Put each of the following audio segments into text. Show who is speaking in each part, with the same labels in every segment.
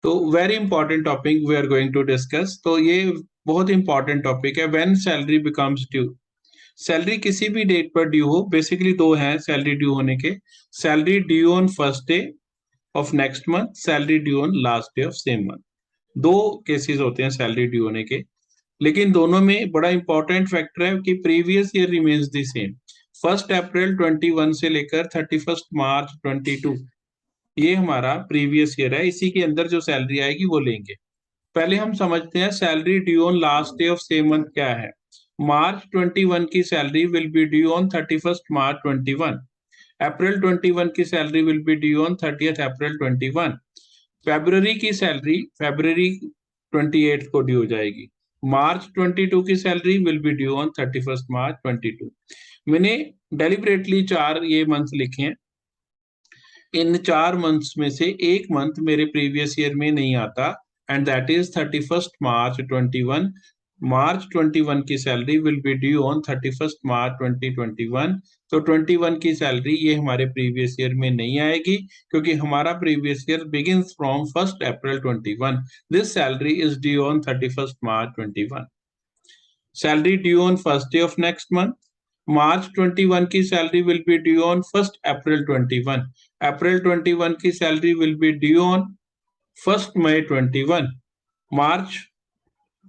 Speaker 1: तो very important topic we are going to discuss. तो ये बहुत इंपॉर्टेंट टॉपिक है, when salary becomes due. Salary किसी भी डेट पर ड्यू हो, बेसिकली दो हैं सैलरी ड्यू होने के। Salary due on first day of next month, salary due on last day of same month. दो केसेस होते हैं सैलरी ड्यू होने के, लेकिन दोनों में बड़ा इंपॉर्टेंट फैक्टर है कि previous year remains the same. 1 April 21 से लेकर 31 मार्च 22, ये हमारा प्रीवियस ईयर है। इसी के अंदर जो सैलरी आएगी वो लेंगे। पहले हम समझते हैं salary due on last day of same month क्या है। मार्च 21 की salary will be due on 31 March 21। April 21 की salary will be due on 30 अप्रैल 21। फरवरी की सैलरी फरवरी 28 को ड्यू हो जाएगी। मार्च 22 की salary will be due on 31 मार्च 22। मैंने डेलिबरेटली 4 ये मंथ लिखे हैं। इन 4 मंथ्स में से एक मंथ मेरे प्रीवियस ईयर में नहीं आता, एंड दैट इज 31 मार्च 21। मार्च 21 की salary will be due on 31 मार्च 2021। तो 21 की सैलरी ये हमारे प्रीवियस ईयर में नहीं आएगी, क्योंकि हमारा previous year begins from 1 April 21। This salary is due on 31 March 21। Salary due on first day of next month, March 21 की salary will be due on 1 April 21। April 21 की salary will be due on 1 May 21। March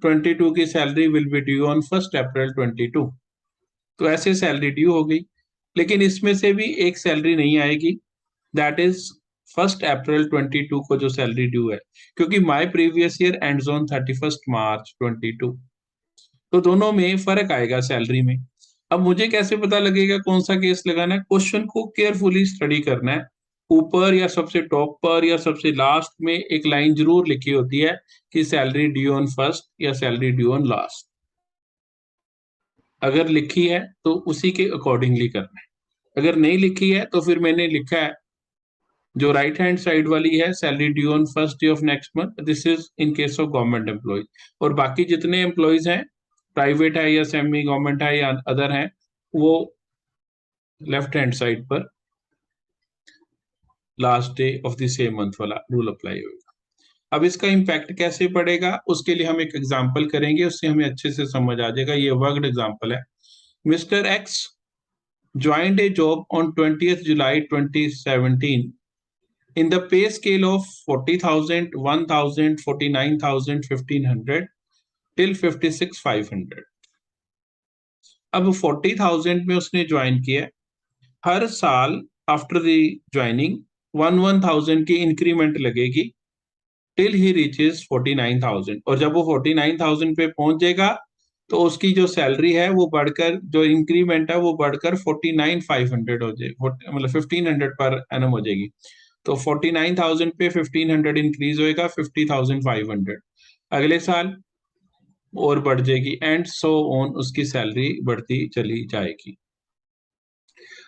Speaker 1: 22 की salary will be due on 1 April 22। तो ऐसे salary due हो गई, लेकिन इसमें से भी एक सैलरी नहीं आएगी, दैट इज 1 अप्रैल 22 को जो सैलरी ड्यू है, क्योंकि my previous year ends on 31 मार्च 22। तो दोनों में फर्क आएगा सैलरी में। अब मुझे कैसे पता लगेगा कौन सा केस लगाना है? क्वेश्चन को केयरफुली स्टडी करना है। ऊपर या सबसे टॉप पर या सबसे लास्ट में एक लाइन जरूर लिखी होती है कि सैलरी ड्यू ऑन फर्स्ट या सैलरी ड्यू ऑन लास्ट। अगर लिखी है तो उसी के अकॉर्डिंगली करना है। अगर नहीं लिखी है तो फिर मैंने लिखा है जो राइट हैंड साइड वाली है, salary due on first day of next month, this is in case of government employees. और बाकी जितने एम्प्लॉयज हैं, प्राइवेट है या सेमी गवर्नमेंट है या अदर है, वो लेफ्ट हैंड साइड पर last day of the same month वाला रूल अप्लाई होगा। अब इसका इम्पैक्ट कैसे पड़ेगा, उसके लिए हम एक एग्जांपल करेंगे, उससे हमें अच्छे से समझ आ जाएगा। ये वर्कड एग्जांपल है। Mister x joined A job on 20th July 2017 in the pay scale of 40,000, 1,000, 49,000, 1,500 till 56,500। अब 40,000 में उसने ज्वाइन किया। हर साल आफ्टर द ज्वाइनिंग 1,000 की इंक्रीमेंट लगेगी टिल ही रीचेस 49,000। और जब वो 49,000 पे पहुंच जाएगा तो उसकी जो सैलरी है वो बढ़कर, जो इंक्रीमेंट है वो बढ़कर 49,500 हो जाएगी, मतलब 1,500 पर एनम हो जाएगी। तो 49,000 पे 1,500 इंक्रीज होएगा 50,500। अगले साल और बढ़ जाएगी एंड सो ऑन, उसकी सैलरी बढ़ती चली जाएगी।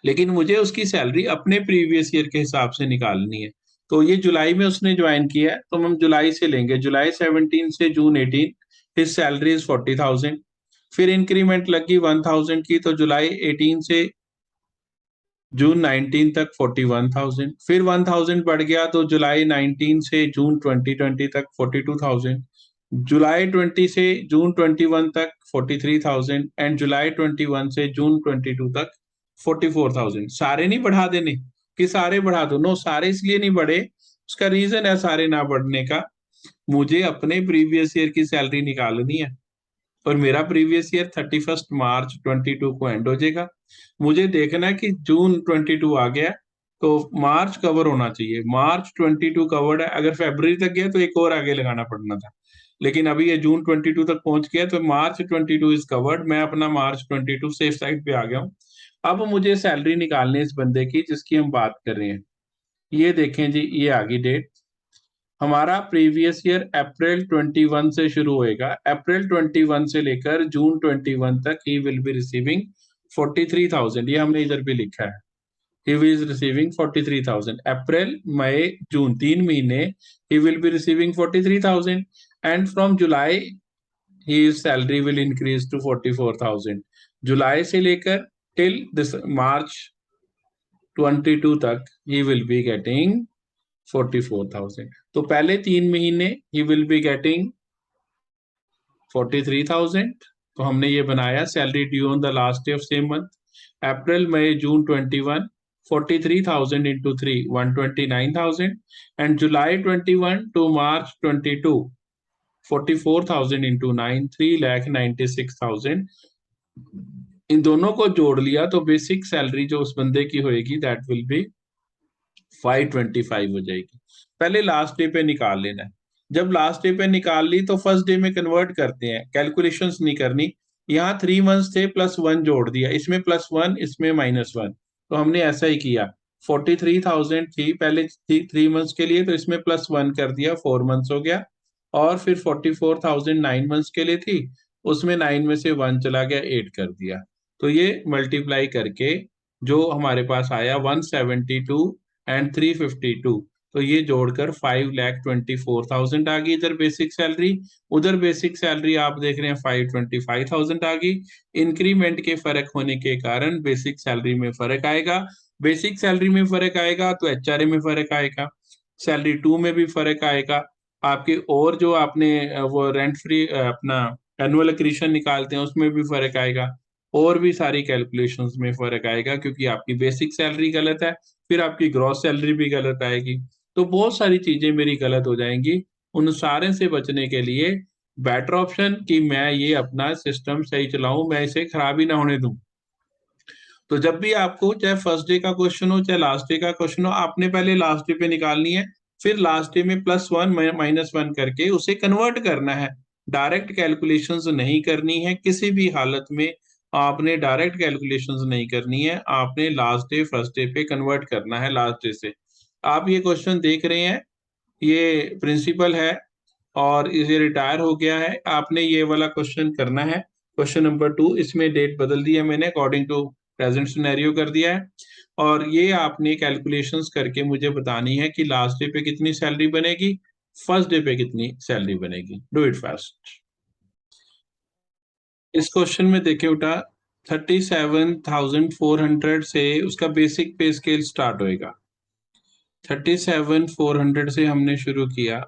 Speaker 1: लेकिन मुझे उसकी सैलरी अपने प्रीवियस ईयर के हिसाब से निकालनी है। तो ये जुलाई में उसने ज्वाइन किया है, तो हम जुलाई से लेंगे। जुलाई 17 से जून 18 हिज सैलरी इज 40,000। फिर इंक्रीमेंट लगी 1,000 की, तो जुलाई 18 से जून 19 तक 41,000। फिर 1,000 बढ़ गया तो जुलाई 19 से जून 2020 तक 42,000। जुलाई 20 से जून 21 तक 43,000 एंड जुलाई 21 से जून 22 तक 44,000। सारे नहीं बढ़ा देने कि सारे बढ़ा दो, नो, सारे इसलिए नहीं बढ़े, उसका रीजन है सारे ना बढ़ने का। मुझे अपने प्रीवियस ईयर की सैलरी निकालनी है और मेरा प्रीवियस ईयर 31 मार्च 22 को एंड हो जाएगा। मुझे देखना है कि जून 22 आ गया तो मार्च कवर होना चाहिए। मार्च 22 कवर्ड है, अगर फरवरी तक गया तो एक और आगे लगाना पड़ना था, लेकिन अभी ये जून 22 तक पहुंच गया तो मार्च 22 इज कवर्ड। मैं अपना मार्च 22 सेफ साइड पे आ गया हूँ। अब मुझे सैलरी निकालनी है इस बंदे की जिसकी हम बात कर रहे हैं। ये देखें जी, ये आ गई डेट। हमारा प्रीवियस ईयर अप्रैल 21 से शुरू होएगा। अप्रैल 21 से लेकर जून 21 तक ही विल बी रिसीविंग 43,000। ये हमने इधर भी लिखा है, he is receiving 43,000। अप्रैल मई जून 3 महीने he will be receiving 43,000 and from July his salary will increase to 44,000। जुलाई से लेकर till this March 22 तक he will be getting 44,000। तो पहले 3 महीने ही विल बी गेटिंग 43,000। तो हमने ये बनाया salary due on the last day of same month. अप्रैल मई जून 21, 43,000 into 3, 129,000। And July 21 to March 22, 44,000 into 9, 3,96,000। इन दोनों को जोड़ लिया तो बेसिक सैलरी जो उस बंदे की होएगी दैट विल बी 525 हो जाएगी। पहले लास्ट डे पे निकाल लेना है। जब लास्ट डे पे निकाल ली तो फर्स्ट डे में कन्वर्ट करते हैं, कैलकुलेशंस नहीं करनी। यहाँ 3 मंथ्स थे, +1 जोड़ दिया, इसमें +1 इसमें -1। तो हमने ऐसा ही किया। 43,000 थी पहले 3 मंथ्स के लिए, तो इसमें +1 कर दिया, 4 मंथ्स हो गया। और फिर 44,000 9 मंथ्स के लिए थी, उसमें 9 में से 1 चला गया, 8 कर दिया। तो ये मल्टीप्लाई करके जो हमारे पास आया 172 एंड 352, तो ये जोड़कर 5,24,000 आ गई इधर बेसिक सैलरी। उधर बेसिक सैलरी आप देख रहे हैं 525,000 आ गई। इंक्रीमेंट के फर्क होने के कारण बेसिक सैलरी में फर्क आएगा। बेसिक सैलरी में फर्क आएगा तो एचआरए में फर्क आएगा, सैलरी 2 में भी फर्क आएगा आपके। और जो आपने वो रेंट फ्री अपना एनुअल एक्रीशन निकालते हैं उसमें भी फर्क आएगा, और भी सारी कैलकुलेशंस में फर्क आएगा, क्योंकि आपकी बेसिक सैलरी गलत है, फिर आपकी ग्रॉस सैलरी भी गलत आएगी। तो बहुत सारी चीजें मेरी गलत हो जाएंगी। उन सारे से बचने के लिए बेटर ऑप्शन कि मैं ये अपना सिस्टम सही चलाऊं, मैं इसे खराब ही ना होने दूं। तो जब भी आपको चाहे फर्स्ट डे का क्वेश्चन हो चाहे लास्ट डे का क्वेश्चन हो, आपने पहले लास्ट डे पे निकालनी है, फिर लास्ट डे में +1 -1 करके उसे कन्वर्ट करना है। डायरेक्ट कैलकुलेशंस नहीं करनी है किसी भी हालत में। आपने डायरेक्ट कैलकुलेशंस नहीं करनी है, आपने लास्ट डे फर्स्ट डे पे कन्वर्ट करना है लास्ट डे से। आप ये क्वेश्चन देख रहे हैं, ये प्रिंसिपल है और इसे रिटायर हो गया है। आपने ये वाला क्वेश्चन करना है, क्वेश्चन नंबर 2। इसमें डेट बदल दी है मैंने, अकॉर्डिंग टू प्रेजेंट सिनेरियो कर दिया है। और ये आपने कैलकुलेशंस करके मुझे बतानी है कि लास्ट डे पे कितनी सैलरी बनेगी, फर्स्ट डे पे कितनी सैलरी बनेगी। Do it fast. इस क्वेश्चन में देखे उठा 37,400 से उसका बेसिक पे स्केल स्टार्ट होएगा। 37,400 से हमने शुरू किया।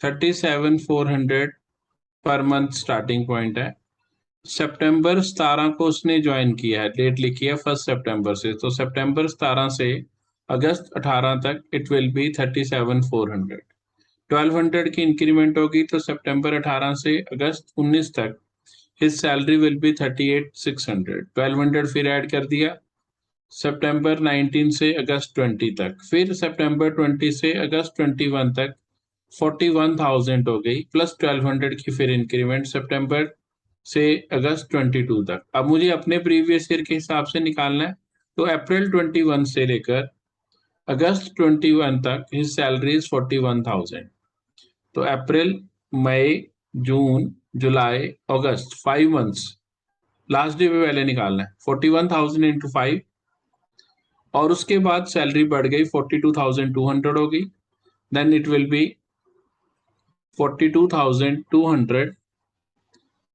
Speaker 1: 37,400 पर मंथ स्टार्टिंग पॉइंट है। सितंबर 17 को उसने ज्वाइन किया है, डेट लिखी है 1 सितंबर से, तो सितंबर 17 से अगस्त 18 तक इट विल बी 37,400। 1,200 की इंक्रीमेंट होगी तो सितंबर 18 से अगस्त 19 तक हिज सैलरी विल बी 38,600। 1,200 फिर ऐड कर दिया सितंबर 19 से अगस्त 20 तक, फिर सितंबर 20 से अगस्त 21 तक 41,000 हो गई, प्लस 1,200 की फिर इंक्रीमेंट सितंबर से अगस्त 22 तक। अब मुझे अपने प्रीवियस ईयर के हिसाब से निकालना है, तो अप्रैल 21 से लेकर अगस्त 21 तक हिज सैलरी इज 41,000। तो अप्रैल मई जून जुलाई अगस्त 5 मंथ्स, लास्ट डे पे पहले निकालना है 41,000 इंटू 5, और उसके बाद सैलरी बढ़ गई 42,200 हो गई। Then it will be 42,200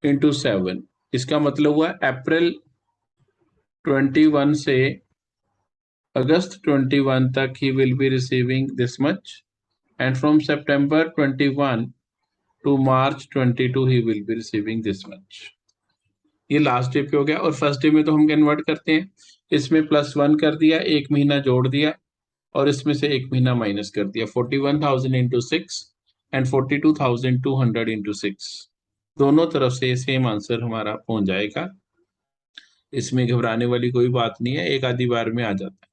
Speaker 1: into 7। इसका मतलब हुआ अप्रैल 21 से अगस्त 21 तक he will be receiving this much, and from September 21 to March 22 he will be receiving this much. ये लास्ट डे पे हो गया। और फर्स्ट डे में तो हम कन्वर्ट करते हैं, इसमें +1 कर दिया, 1 महीना जोड़ दिया, और इसमें से 1 महीना माइनस कर दिया। 41,000 इंटू 6 एंड 42,200 इंटू 6, दोनों तरफ से सेम आंसर हमारा पहुंच जाएगा। इसमें घबराने वाली कोई बात नहीं है, एक आधी बार में आ जाता है।